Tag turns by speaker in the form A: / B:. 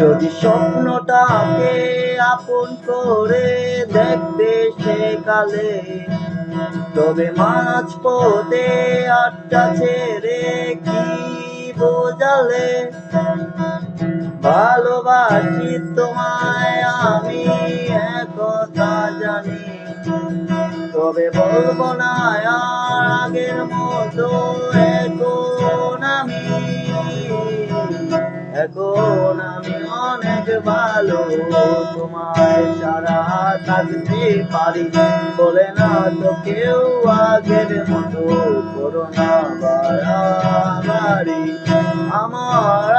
A: যদি স্বপ্নটাকে আপন করে দেখতে সেকালে, তবে মাঝ পথে আটটা ছেড়ে কি বোঝালে? ভালোবাসি তোমায় আমি একথা জানি, তবে বলবো না আর আগের মতো। এখন আমি অনেক ভালো, তোমায় ছাড়া থাকতে পারি বলে না তো কেউ আগের মতো। করো না বাড়াবাড়ি, আমার